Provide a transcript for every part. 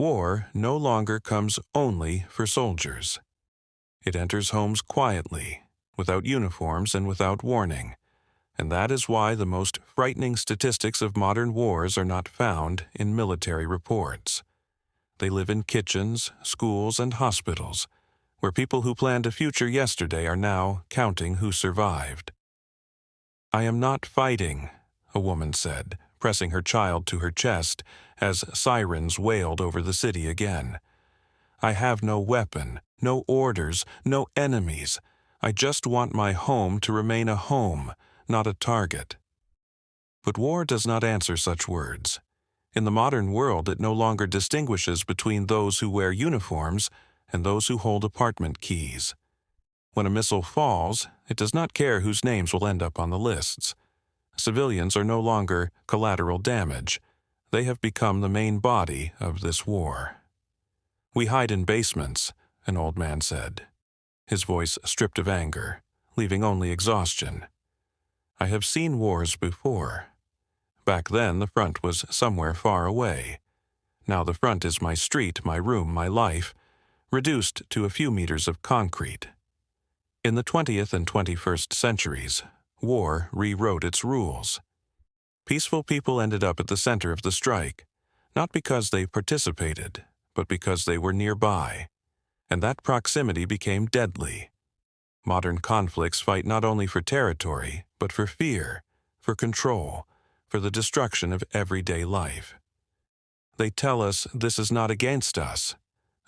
War no longer comes only for soldiers. It enters homes quietly, without uniforms and without warning, and that is why the most frightening statistics of modern wars are not found in military reports. They live in kitchens, schools, and hospitals, where people who planned a future yesterday are now counting who survived. "I am not fighting," a woman said, pressing her child to her chest as sirens wailed over the city again. "I have no weapon, no orders, no enemies. I just want my home to remain a home, not a target." But war does not answer such words. In the modern world, it no longer distinguishes between those who wear uniforms and those who hold apartment keys. When a missile falls, it does not care whose names will end up on the lists. Civilians are no longer collateral damage. They have become the main body of this war. "We hide in basements," an old man said, his voice stripped of anger, leaving only exhaustion. "I have seen wars before. Back then, the front was somewhere far away. Now the front is my street, my room, my life, reduced to a few meters of concrete." In the 20th and 21st centuries, war rewrote its rules. Peaceful people ended up at the center of the strike, not because they participated, but because they were nearby, and that proximity became deadly. Modern conflicts fight not only for territory, but for fear, for control, for the destruction of everyday life. "They tell us this is not against us,"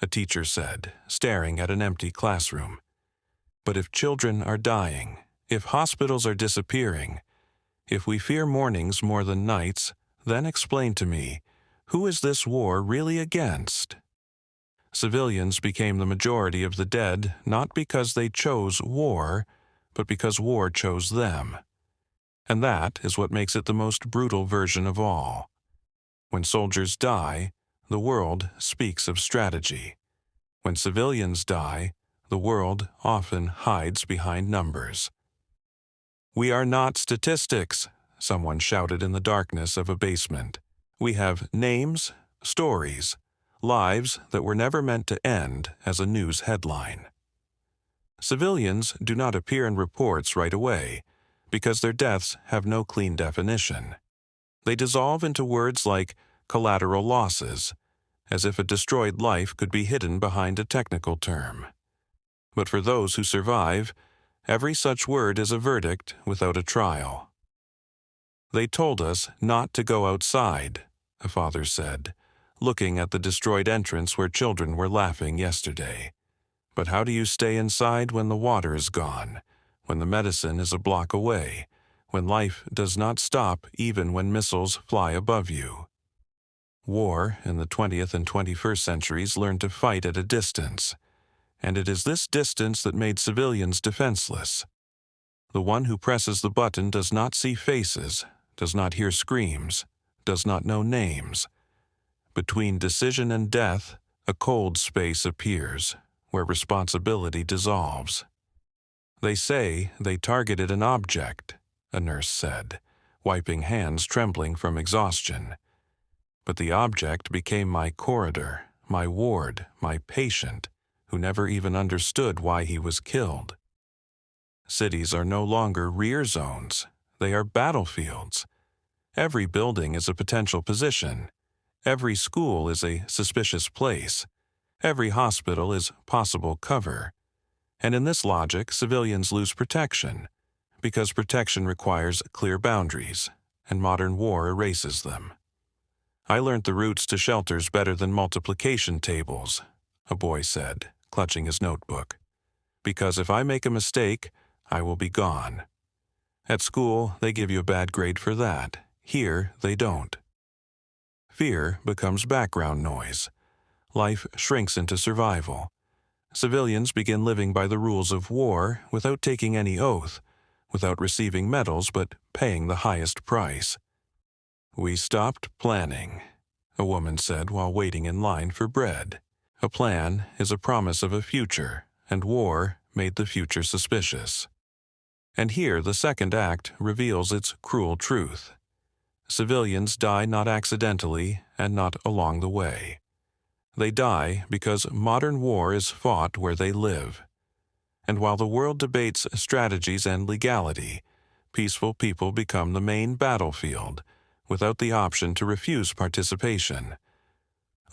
a teacher said, staring at an empty classroom. "But if children are dying, if hospitals are disappearing, if we fear mornings more than nights, then explain to me, who is this war really against?" Civilians became the majority of the dead not because they chose war, but because war chose them. And that is what makes it the most brutal version of all. When soldiers die, the world speaks of strategy. When civilians die, the world often hides behind numbers. "We are not statistics," someone shouted in the darkness of a basement. "We have names, stories, lives that were never meant to end as a news headline." Civilians do not appear in reports right away because their deaths have no clean definition. They dissolve into words like collateral losses, as if a destroyed life could be hidden behind a technical term. But for those who survive, every such word is a verdict without a trial. "They told us not to go outside," a father said, looking at the destroyed entrance where children were laughing yesterday. "But how do you stay inside when the water is gone, when the medicine is a block away, when life does not stop even when missiles fly above you?" War in the 20th and 21st centuries learned to fight at a distance, and it is this distance that made civilians defenseless. The one who presses the button does not see faces, does not hear screams, does not know names. Between decision and death, a cold space appears, where responsibility dissolves. "They say they targeted an object," a nurse said, wiping hands trembling from exhaustion. "But the object became my corridor, my ward, my patient, who never even understood why he was killed." Cities are no longer rear zones. They are battlefields. Every building is a potential position. Every school is a suspicious place. Every hospital is possible cover. And in this logic, civilians lose protection, because protection requires clear boundaries, and modern war erases them. "I learned the routes to shelters better than multiplication tables," a boy said, clutching his notebook. "Because if I make a mistake, I will be gone. At school, they give you a bad grade for that. Here, they don't." Fear becomes background noise. Life shrinks into survival. Civilians begin living by the rules of war without taking any oath, without receiving medals but paying the highest price. "We stopped planning," a woman said while waiting in line for bread. A plan is a promise of a future, and war made the future suspicious. And here the second act reveals its cruel truth. Civilians die not accidentally and not along the way. They die because modern war is fought where they live. And while the world debates strategies and legality, peaceful people become the main battlefield, without the option to refuse participation.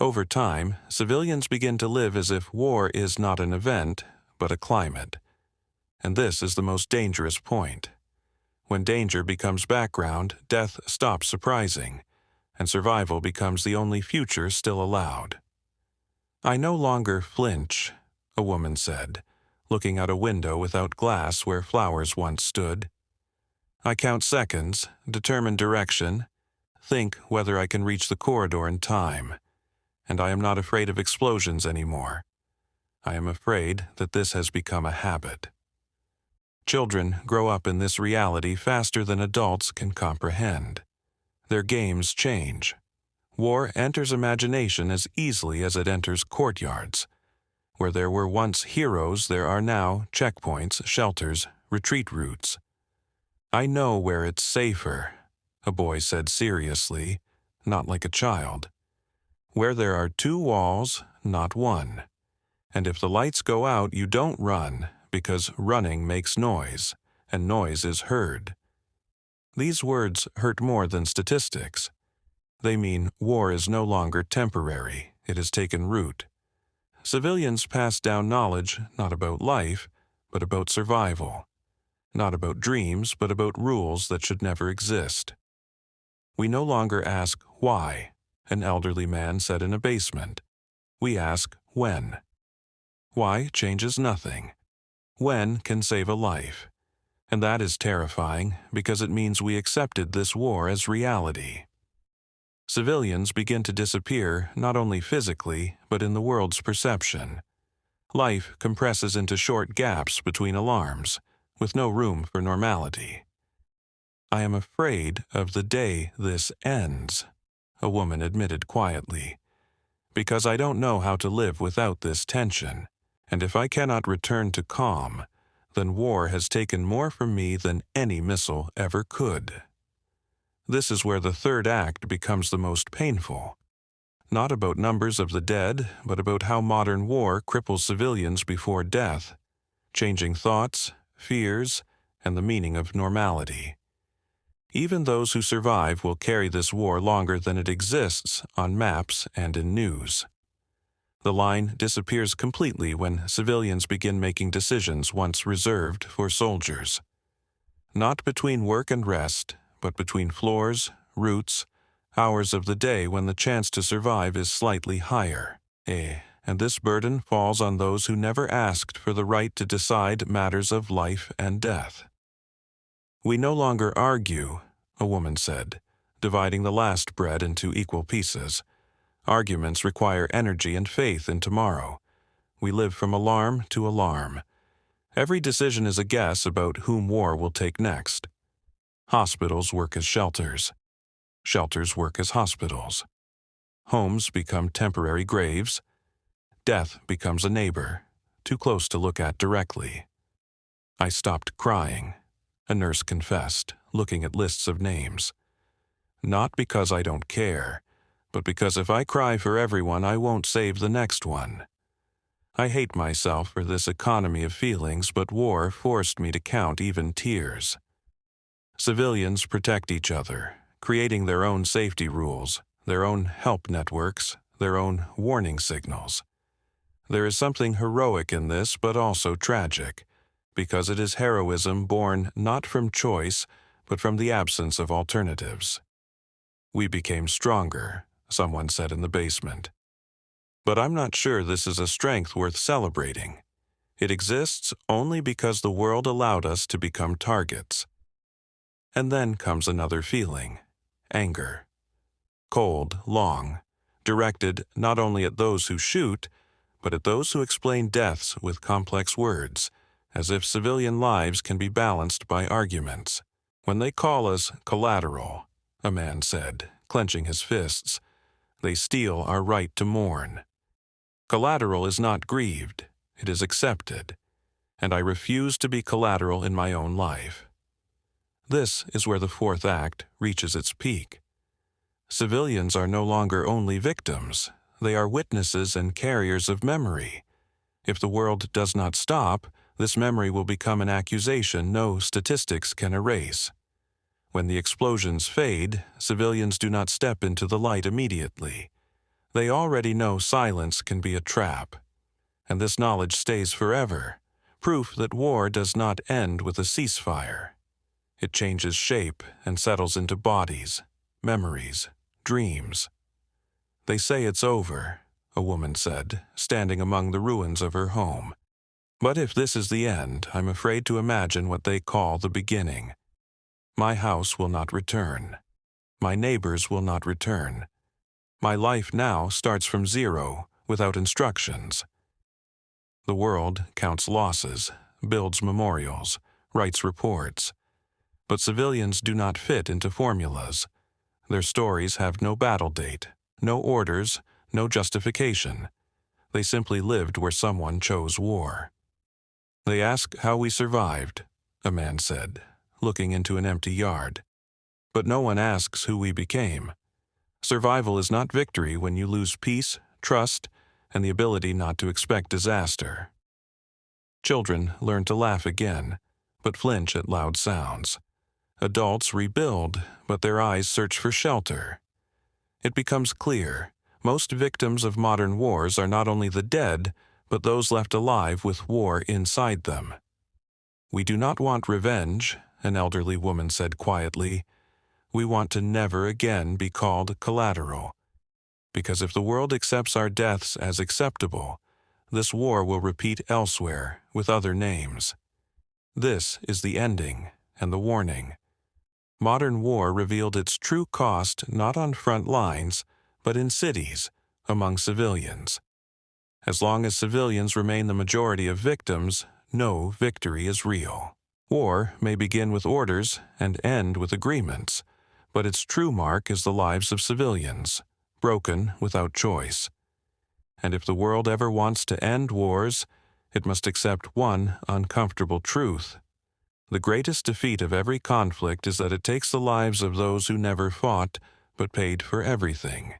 Over time, civilians begin to live as if war is not an event, but a climate. And this is the most dangerous point. When danger becomes background, death stops surprising, and survival becomes the only future still allowed. "I no longer flinch," a woman said, looking out a window without glass where flowers once stood. "I count seconds, determine direction, think whether I can reach the corridor in time, and I am not afraid of explosions anymore. I am afraid that this has become a habit." Children grow up in this reality faster than adults can comprehend. Their games change. War enters imagination as easily as it enters courtyards. Where there were once heroes, there are now checkpoints, shelters, retreat routes. "I know where it's safer," a boy said seriously, not like a child. "Where there are two walls, not one. And if the lights go out, you don't run, because running makes noise, and noise is heard." These words hurt more than statistics. They mean war is no longer temporary, it has taken root. Civilians pass down knowledge not about life, but about survival. Not about dreams, but about rules that should never exist. "We no longer ask why," an elderly man said in a basement. "We ask when." Why changes nothing. When can save a life. And that is terrifying because it means we accepted this war as reality. Civilians begin to disappear not only physically, but in the world's perception. Life compresses into short gaps between alarms, with no room for normality. "I am afraid of the day this ends," a woman admitted quietly, "because I don't know how to live without this tension. And if I cannot return to calm, then war has taken more from me than any missile ever could." This is where the third act becomes the most painful. Not about numbers of the dead, but about how modern war cripples civilians before death, changing thoughts, fears, and the meaning of normality. Even those who survive will carry this war longer than it exists on maps and in news. The line disappears completely when civilians begin making decisions once reserved for soldiers. Not between work and rest, but between floors, routes, hours of the day when the chance to survive is slightly higher. And this burden falls on those who never asked for the right to decide matters of life and death. "We no longer argue," a woman said, dividing the last bread into equal pieces. "Arguments require energy and faith in tomorrow. We live from alarm to alarm. Every decision is a guess about whom war will take next. Hospitals work as shelters. Shelters work as hospitals. Homes become temporary graves. Death becomes a neighbor, too close to look at directly." "I stopped crying," a nurse confessed, looking at lists of names. "Not because I don't care, but because if I cry for everyone, I won't save the next one. I hate myself for this economy of feelings, but war forced me to count even tears." Civilians protect each other, creating their own safety rules, their own help networks, their own warning signals. There is something heroic in this, but also tragic, because it is heroism born not from choice, but from the absence of alternatives. "We became stronger," someone said in the basement. But I'm not sure this is a strength worth celebrating. It exists only because the world allowed us to become targets. And then comes another feeling, anger. Cold, long, directed not only at those who shoot, but at those who explain deaths with complex words, as if civilian lives can be balanced by arguments. "When they call us collateral," a man said, clenching his fists, "they steal our right to mourn. Collateral is not grieved, it is accepted, and I refuse to be collateral in my own life." This is where the fourth act reaches its peak. Civilians are no longer only victims, they are witnesses and carriers of memory. If the world does not stop, this memory will become an accusation no statistics can erase. When the explosions fade, civilians do not step into the light immediately. They already know silence can be a trap. And this knowledge stays forever, proof that war does not end with a ceasefire. It changes shape and settles into bodies, memories, dreams. "They say it's over," a woman said, standing among the ruins of her home. "But if this is the end, I'm afraid to imagine what they call the beginning. My house will not return. My neighbors will not return. My life now starts from zero, without instructions." The world counts losses, builds memorials, writes reports. But civilians do not fit into formulas. Their stories have no battle date, no orders, no justification. They simply lived where someone chose war. "They ask how we survived," a man said, looking into an empty yard. "But no one asks who we became. Survival is not victory when you lose peace, trust, and the ability not to expect disaster." Children learn to laugh again, but flinch at loud sounds. Adults rebuild, but their eyes search for shelter. It becomes clear, most victims of modern wars are not only the dead, but those left alive with war inside them. "We do not want revenge," an elderly woman said quietly. "We want to never again be called collateral. Because if the world accepts our deaths as acceptable, this war will repeat elsewhere with other names. This is the ending and the warning." Modern war revealed its true cost not on front lines, but in cities, among civilians. As long as civilians remain the majority of victims, no victory is real. War may begin with orders and end with agreements, but its true mark is the lives of civilians, broken without choice. And if the world ever wants to end wars, it must accept one uncomfortable truth. The greatest defeat of every conflict is that it takes the lives of those who never fought but paid for everything.